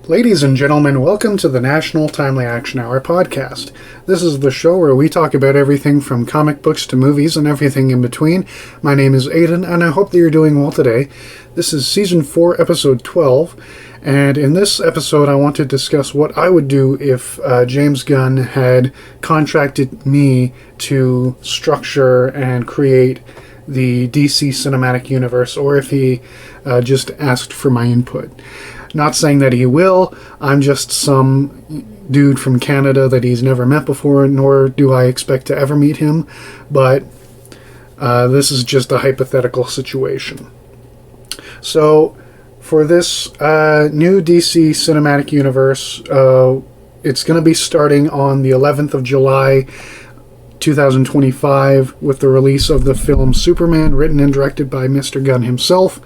Ladies and gentlemen, welcome to the National Timely Action Hour podcast. This is the show where we talk about everything from comic books to movies and everything in between. My name is Aidan, and I hope that you're doing well today. This is Season 4, Episode 12, and in this episode I want to discuss what I would do if James Gunn had contracted me to structure and create the DC Cinematic Universe, or if he just asked for my input. Not saying that he will. I'm just some dude from Canada that he's never met before, nor do I expect to ever meet him. But this is just a hypothetical situation. So, for this new DC Cinematic Universe, it's going to be starting on the 11th of July, 2025, with the release of the film Superman, written and directed by Mr. Gunn himself.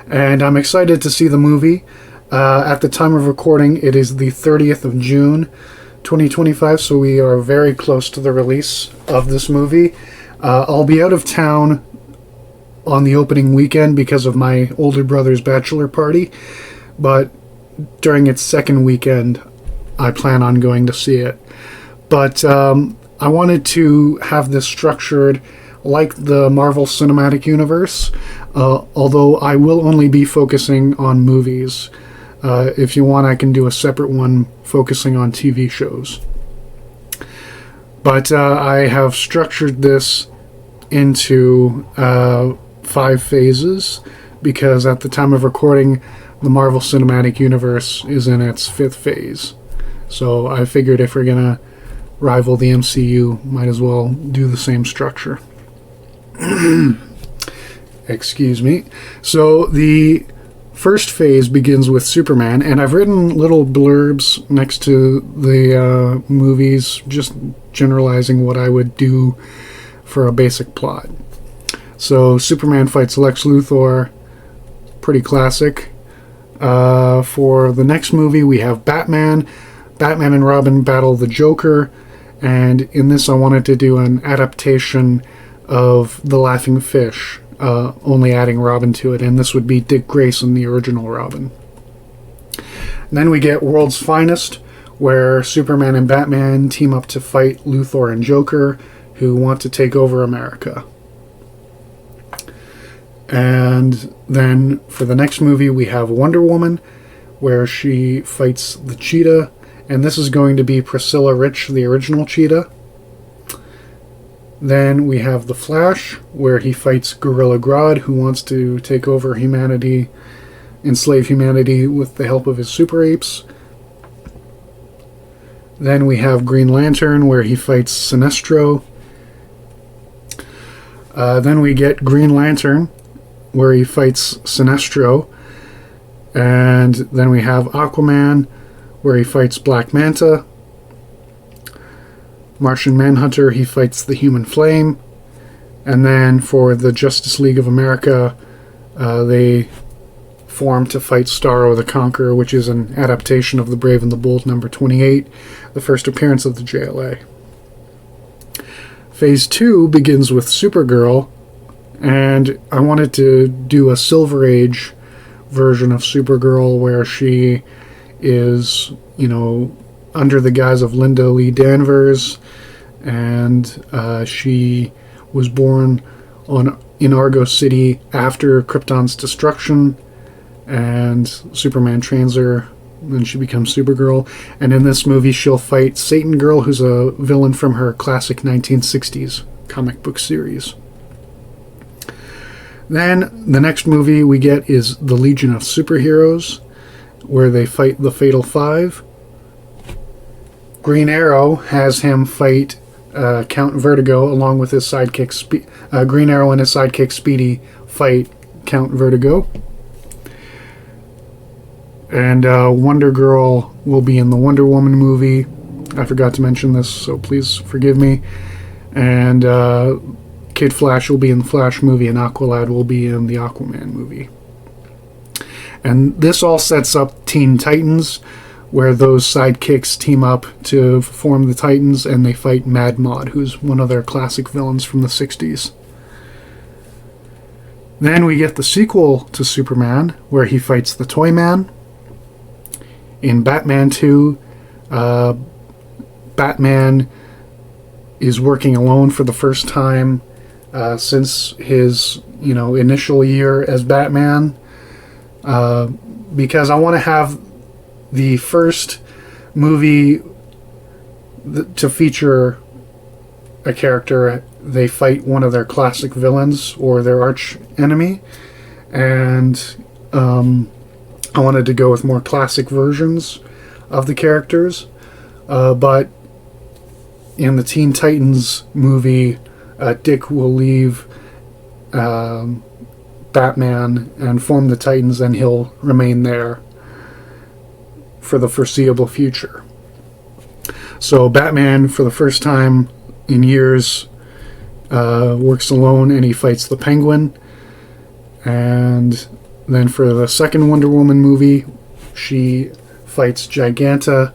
And I'm excited to see the movie. At the time of recording, it is the 30th of June, 2025, so we are very close to the release of this movie. I'll be out of town on the opening weekend because of my older brother's bachelor party, but during its second weekend, I plan on going to see it. But I wanted to have this structured like the Marvel Cinematic Universe, although I will only be focusing on movies. If you want, I can do a separate one focusing on TV shows. But I have structured this into 5 phases, because at the time of recording, the Marvel Cinematic Universe is in its 5th phase. So I figured if we're going to rival the MCU, might as well do the same structure. Excuse me. So the first phase begins with Superman, and I've written little blurbs next to the movies, just generalizing what I would do for a basic plot. So Superman fights Lex Luthor, pretty classic. For the next movie, we have Batman. Batman and Robin battle the Joker, and in this I wanted to do an adaptation of The Laughing Fish, only adding Robin to it, and this would be Dick Grayson, the original Robin. And then we get World's Finest, where Superman and Batman team up to fight Luthor and Joker, who want to take over America. And then for the next movie we have Wonder Woman, where she fights the Cheetah, and this is going to be Priscilla Rich, the original Cheetah. Then we have The Flash, where he fights Gorilla Grodd, who wants to take over humanity, enslave humanity with the help of his super apes. Then we have Green Lantern, where he fights Sinestro. Then we get Green Lantern, where he fights Sinestro. And then we have Aquaman, where he fights Black Manta. Martian Manhunter, he fights the Human Flame. And then for the Justice League of America, they form to fight Starro the Conqueror, which is an adaptation of The Brave and the Bold number 28, the first appearance of the JLA. Phase 2 begins with Supergirl, and I wanted to do a Silver Age version of Supergirl where she is, under the guise of Linda Lee Danvers, and she was born in Argo City after Krypton's destruction, and Superman trains her, then she becomes Supergirl, and in this movie she'll fight Satan Girl, who's a villain from her classic 1960s comic book series. Then the next movie we get is The Legion of Superheroes, where they fight the Fatal Five. Green Arrow has him fight Count Vertigo along with his sidekick. Green Arrow and his sidekick Speedy fight Count Vertigo. And Wonder Girl will be in the Wonder Woman movie. I forgot to mention this, so please forgive me. And Kid Flash will be in the Flash movie, and Aqualad will be in the Aquaman movie. And this all sets up Teen Titans, where those sidekicks team up to form the Titans, and they fight Mad Mod, who's one of their classic villains from the 60s. Then we get the sequel to Superman, where he fights the Toyman. In Batman 2, Batman is working alone for the first time since his initial year as Batman, because I want to have the first movie to feature a character, they fight one of their classic villains or their arch enemy, and I wanted to go with more classic versions of the characters, but in the Teen Titans movie, Dick will leave Batman and form the Titans, and he'll remain there for the foreseeable future. So Batman, for the first time in years, works alone, and he fights the Penguin. And then for the second Wonder Woman movie, she fights Giganta,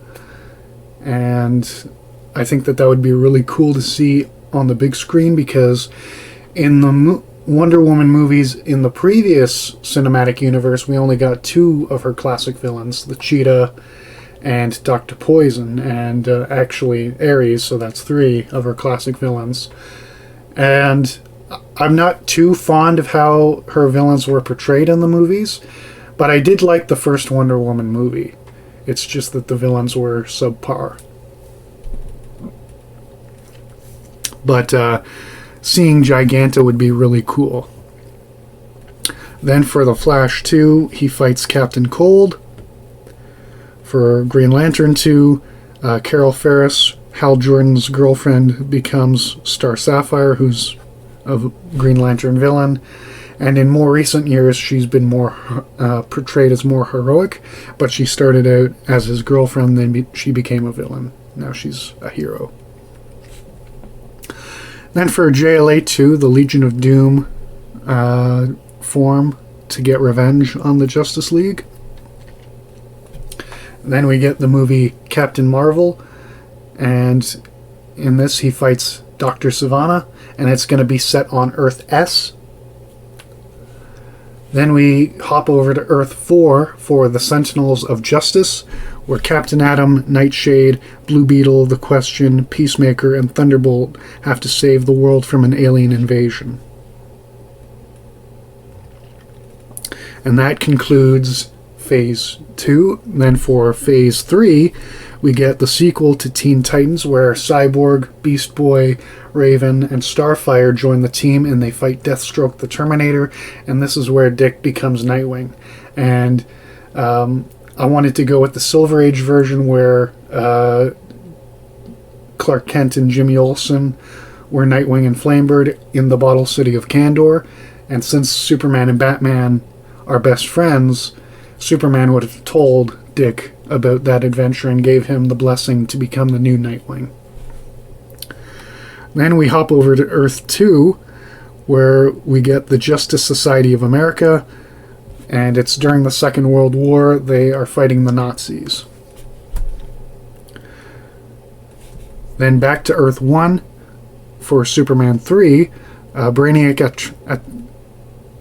and I think that would be really cool to see on the big screen, because in the Wonder Woman movies in the previous cinematic universe, we only got 2 of her classic villains, the Cheetah and Dr. Poison, and actually Ares, so that's 3 of her classic villains. And I'm not too fond of how her villains were portrayed in the movies, but I did like the first Wonder Woman movie. It's just that the villains were subpar. But seeing Giganta would be really cool. Then for the Flash 2, he fights Captain Cold. For Green Lantern 2, Carol Ferris, Hal Jordan's girlfriend, becomes Star Sapphire, who's a Green Lantern villain. And in more recent years, she's been more portrayed as more heroic, but she started out as his girlfriend, then she became a villain. Now she's a hero. Then for JLA 2, the Legion of Doom form to get revenge on the Justice League. Then we get the movie Captain Marvel, and in this he fights Dr. Sivana, and it's going to be set on Earth S. Then we hop over to Earth 4 for the Sentinels of Justice, where Captain Atom, Nightshade, Blue Beetle, The Question, Peacemaker, and Thunderbolt have to save the world from an alien invasion. And that concludes Phase 2. Then for Phase 3, we get the sequel to Teen Titans, where Cyborg, Beast Boy, Raven, and Starfire join the team, and they fight Deathstroke the Terminator, and this is where Dick becomes Nightwing. And I wanted to go with the Silver Age version, where Clark Kent and Jimmy Olsen were Nightwing and Flamebird in the Bottle City of Kandor, and since Superman and Batman are best friends, Superman would have told Dick about that adventure and gave him the blessing to become the new Nightwing. Then we hop over to Earth 2, where we get the Justice Society of America, and it's during the Second World War. They are fighting the Nazis. Then back to Earth 1 for Superman 3. Brainiac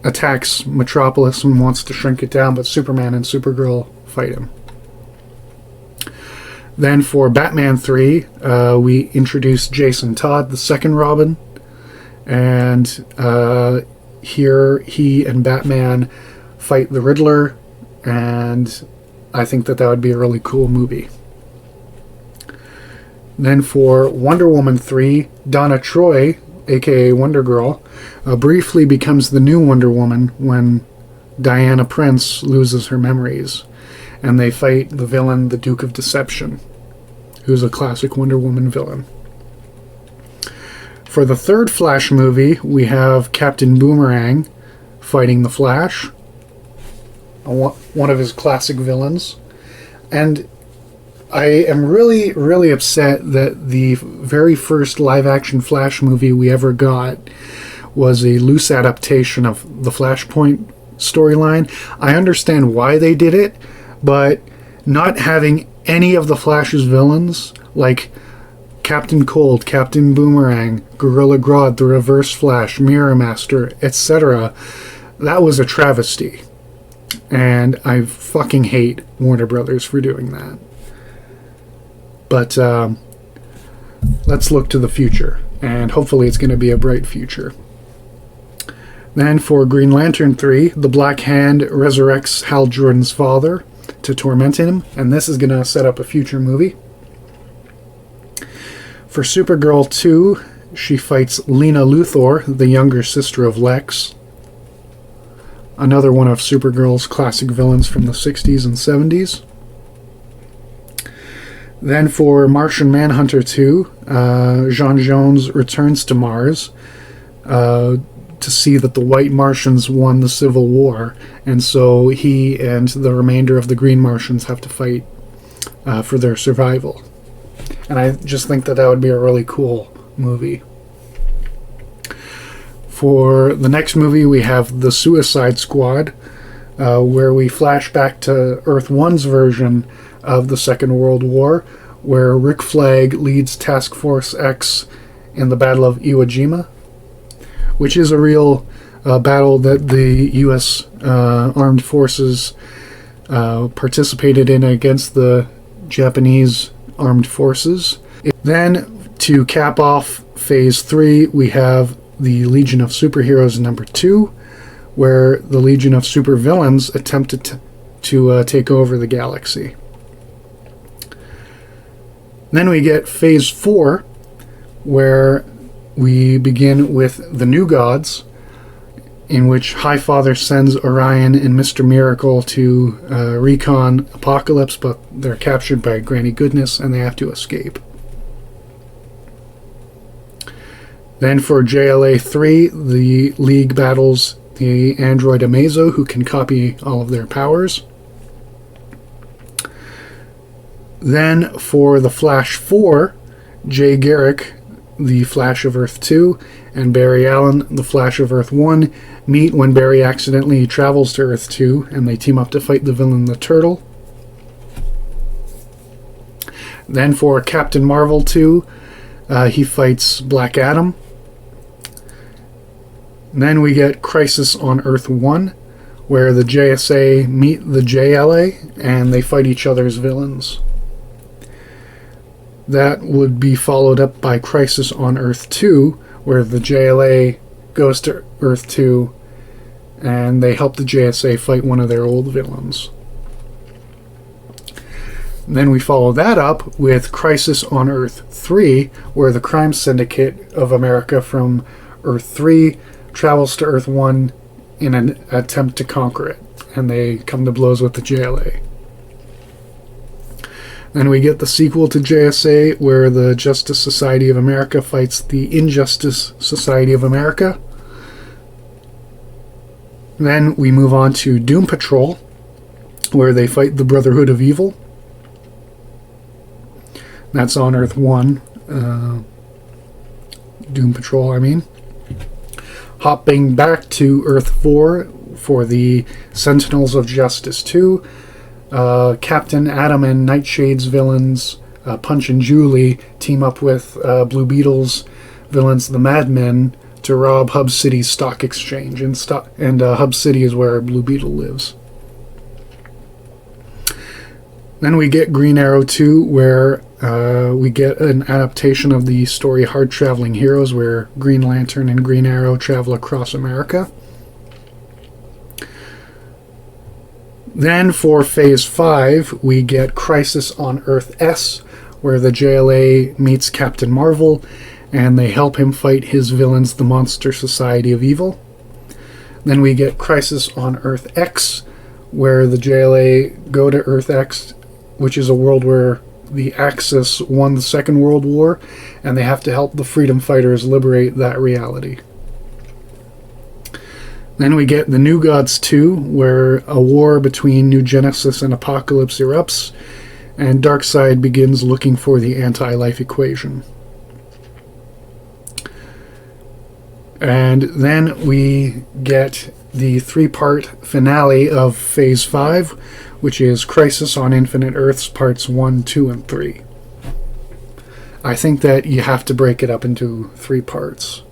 attacks Metropolis and wants to shrink it down, but Superman and Supergirl fight him. Then for Batman 3, we introduce Jason Todd, the second Robin, and here he and Batman fight the Riddler, and I think that would be a really cool movie. Then for Wonder Woman 3, Donna Troy, aka Wonder Girl, briefly becomes the new Wonder Woman when Diana Prince loses her memories, and they fight the villain, the Duke of Deception, who's a classic Wonder Woman villain. For the third Flash movie, we have Captain Boomerang fighting the Flash, one of his classic villains. And I am really, really upset that the very first live-action Flash movie we ever got was a loose adaptation of the Flashpoint storyline. I understand why they did it, but not having any of the Flash's villains, like Captain Cold, Captain Boomerang, Gorilla Grodd, the Reverse Flash, Mirror Master, etc., that was a travesty. And I fucking hate Warner Brothers for doing that. But let's look to the future, and hopefully it's going to be a bright future. Then for Green Lantern 3, the Black Hand resurrects Hal Jordan's father to torment him, and this is going to set up a future movie. For Supergirl 2, she fights Lena Luthor, the younger sister of Lex. Another one of Supergirl's classic villains from the 60s and 70s. Then for Martian Manhunter 2, J'onn J'onzz returns to Mars to see that the White Martians won the Civil War, and so he and the remainder of the Green Martians have to fight for their survival. And I just think that would be a really cool movie. For the next movie, we have The Suicide Squad, where we flash back to Earth 1's version of the Second World War, where Rick Flag leads Task Force X in the Battle of Iwo Jima, which is a real battle that the U.S. armed forces participated in against the Japanese armed forces. Then, to cap off Phase 3, we have the Legion of Superheroes number 2, where the Legion of Supervillains attempted to take over the galaxy. Then we get Phase 4, where we begin with the New Gods, in which Highfather sends Orion and Mr. Miracle to recon Apocalypse, but they're captured by Granny Goodness and they have to escape. Then for JLA 3, the League battles the android Amazo, who can copy all of their powers. Then for the Flash 4, Jay Garrick, the Flash of Earth 2, and Barry Allen, the Flash of Earth 1, meet when Barry accidentally travels to Earth 2, and they team up to fight the villain the Turtle. Then for Captain Marvel 2, he fights Black Adam. Then we get Crisis on Earth 1, where the JSA meet the JLA, and they fight each other's villains. That would be followed up by Crisis on Earth 2, where the JLA goes to Earth 2, and they help the JSA fight one of their old villains. Then we follow that up with Crisis on Earth 3, where the crime syndicate of America from Earth 3 travels to Earth 1 in an attempt to conquer it, and they come to blows with the JLA. Then we get the sequel to JSA, where the Justice Society of America fights the Injustice Society of America. Then we move on to Doom Patrol, where they fight the Brotherhood of Evil. That's on Earth 1. Doom Patrol, I mean. Hopping back to Earth 4 for the Sentinels of Justice 2. Captain Atom and Nightshade's villains, Punch and Julie, team up with Blue Beetle's villains, the Madmen, to rob Hub City's stock exchange. And Hub City is where Blue Beetle lives. Then we get Green Arrow 2, where we get an adaptation of the story Hard Traveling Heroes, where Green Lantern and Green Arrow travel across America. Then for Phase 5, we get Crisis on Earth S, where the JLA meets Captain Marvel, and they help him fight his villains, the Monster Society of Evil. Then we get Crisis on Earth X, where the JLA go to Earth X, which is a world where the Axis won the Second World War, and they have to help the freedom fighters liberate that reality. Then we get the New Gods 2, where a war between New Genesis and Apocalypse erupts, and Darkseid begins looking for the anti-life equation. And then we get the 3-part finale of Phase 5, which is Crisis on Infinite Earths Parts 1, 2, and 3. I think that you have to break it up into 3 parts.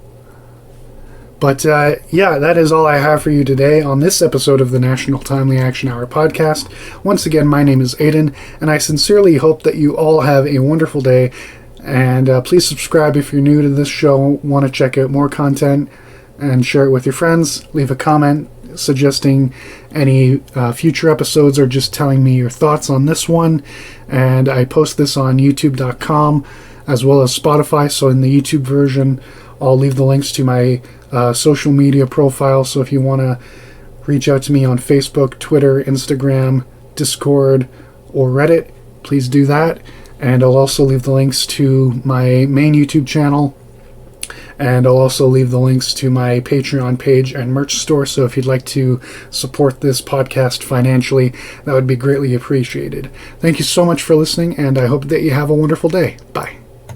But yeah, that is all I have for you today on this episode of the National Timely Action Hour podcast. Once again, my name is Aidan, and I sincerely hope that you all have a wonderful day. And please subscribe if you're new to this show, want to check out more content, and share it with your friends. Leave a comment suggesting any future episodes or just telling me your thoughts on this one. And I post this on youtube.com as well as Spotify. So in the YouTube version, I'll leave the links to my social media profile. So if you want to reach out to me on Facebook, Twitter, Instagram, Discord, or Reddit, please do that. And I'll also leave the links to my main YouTube channel. And I'll also leave the links to my Patreon page and merch store. So if you'd like to support this podcast financially, that would be greatly appreciated. Thank you so much for listening, and I hope that you have a wonderful day. Bye.